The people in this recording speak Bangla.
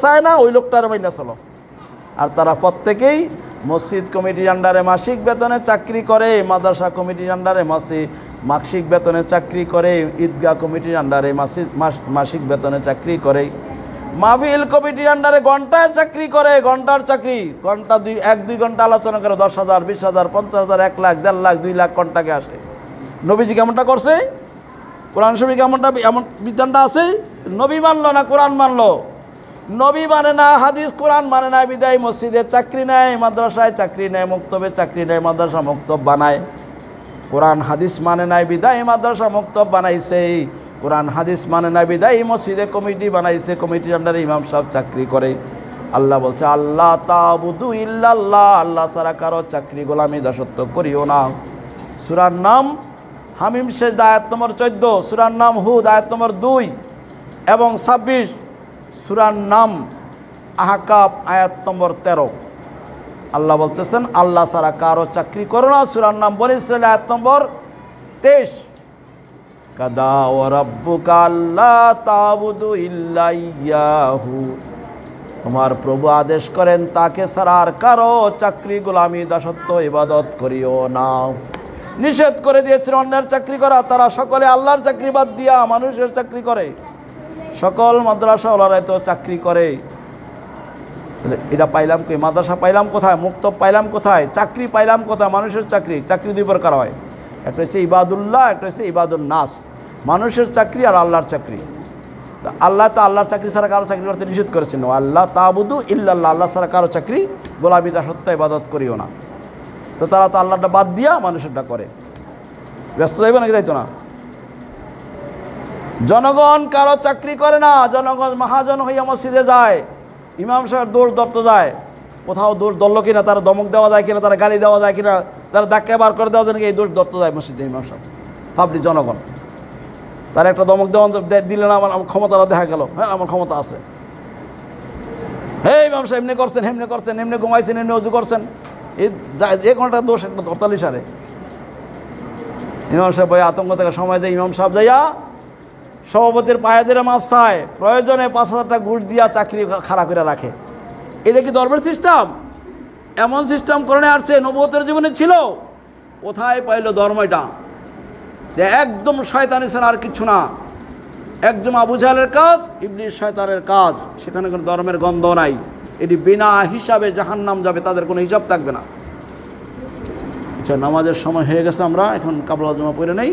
চায় না ওই লোকটার মাইনা চলো। আর তারা প্রত্যেকেই মসজিদ কমিটির আন্ডারে মাসিক বেতনে চাকরি করে, মাদ্রাসা কমিটির আন্ডারে মাসিক বেতনে চাকরি করে, ঈদগাহ কমিটির আন্ডারে মাসিক বেতনে চাকরি করে, মাহফিল কমিটির আন্ডারে ঘন্টায় চাকরি করে, ঘন্টার চাকরি, ঘন্টা 1-2 ঘন্টা আলোচনা করে 10,000, 20,000, 50,000, 1 লাখ, 1.5 লাখ, 2 লাখ ঘন্টাকে আসে। নবীজি কেমনটা করছে? কোরআন শরীফে কেমনটা এমন বিধানটা আছে? নবী মানলো না কোরআন মানলো? নবী মানে না, হাদিস কোরআন মানে না, বিদায় মসজিদে চাকরি নেয়, মাদ্রাসায় চাকরি নেয়, মক্তবে চাকরি নেয়, মাদ্রাসা মক্তব বানায়। কোরআন হাদিস মানে নাই বিদায় মাদ্রাসা মক্তব বানাইছে, কোরআন হাদিস মানে না বিদায় মসজিদে কমিটি বানাইছে, কমিটির আন্ডারে ইমাম সাহেব চাকরি করে। আল্লাহ বলছে আল্লাহ তা'বুদু ইল্লাল্লাহ, আল্লাহ ছাড়া কারো চাকরি গোলামি দাসত্ব করিও না। সূরার নাম হামিম সেজদা আয়াত নম্বর 14, সূরার নাম হুদ আয়াত নম্বর 2 এবং 26, সূরার নাম আহকাফ আয়াত নম্বর 13। আল্লাহ বলতেছেন আল্লাহ ছাড়া কারো চাকরি করো না। সূরার নাম বনী ইসরাঈল আয়াত নম্বর 23, কাদা ওয়া রাব্বুকা আল্লা তা'বুদু ইল্লা ইয়াহু, তোমার প্রভু আদেশ করেন তাকে ছাড়া আর কারো চাকরি গোলামি দাসত্ব ইবাদত করিও না। নিষেধ করে দিয়েছিল অন্যের চাকরি করা। তারা সকলে আল্লাহর চাকরি বাদ দিয়া মানুষের চাকরি করে। সকল মাদ্রাসাওয়ালারাই তো চাকরি করে। এটা পাইলাম কই? মাদ্রাসা পাইলাম কোথায়? মুক্তব পাইলাম কোথায়? চাকরি পাইলাম কোথায়? মানুষের চাকরি। চাকরি 2 প্রকার হয়, একটা হচ্ছে ইবাদুল্লাহ, একটা হচ্ছে ইবাদুন নাস। মানুষের চাকরি আর আল্লাহর চাকরি। আল্লাহ তো আল্লাহর চাকরি ছাড়া কারো চাকরি করতে নিষেধ করেছেন, আল্লাহ তা'বুদু ইল্লাল্লাহ, আল্লাহ ছাড়া কারো চাকরি গোলামি দাসত্ব ইবাদত করিও না। তো তারা তো আল্লাহটা বাদ দিয়া মানুষেরটা করে। ব্যস্ত যাইবে নাকি? যাইতো না। জনগণ কারো চাকরি করে না। জনগণ মহাজন হইয়া মসজিদে যায়, ইমাম সাহেব দোষ ধরতে যায়, কোথাও দোষ ধরলো কিনা, তারা ধমক দেওয়া যায় কিনা, তারা গালি দেওয়া যায় কিনা, তারা ধাক্কা বার করে দেওয়া যায় নাকি, এই দোষ ধরতে যায় মসজিদে ইমাম সাহেব। ভাবলি জনগণ তার একটা ধমক দেওয়া দিলে না, আমার ক্ষমতাটা দেখা গেল, হ্যাঁ আমার ক্ষমতা আছে, হে ইমাম সাহেব এমনি করছেন, হেমনে করছেন, এমনি ঘুমাইছেন, এমনি অজু করছেন, এই যে কোনোটা দোষ একটা ধরতালি সারে। ইমাম সাহেব ভাই আতঙ্ক থেকে সময় দেয়, ইমাম সাহেব যাইয়া সভাপতির পায়ে ধরে মাফ চায়, প্রয়োজনে 5,000 টাকা ঘুষ দিয়া চাকরি খাড়া করে রাখে। এটা কি ধর্মের সিস্টেম? এমন সিস্টেম করে আসছে নবুয়তের জীবনে ছিল? কোথায় পাইল ধর্ম? এটা যে একদম শয়তানি ছাড়া আর কিছু না, একদম আবু জাহেলের কাজ, ইবলিস শয়তানের কাজ। সেখানে কোনো ধর্মের গন্ধ নাই। এটি বিনা হিসাবে জাহান্নাম যাবে, তাদের কোনো হিসাব থাকবে না। আচ্ছা, নামাজের সময় হয়ে গেছে, আমরা এখন কাবলা জমা পড়ে নেই।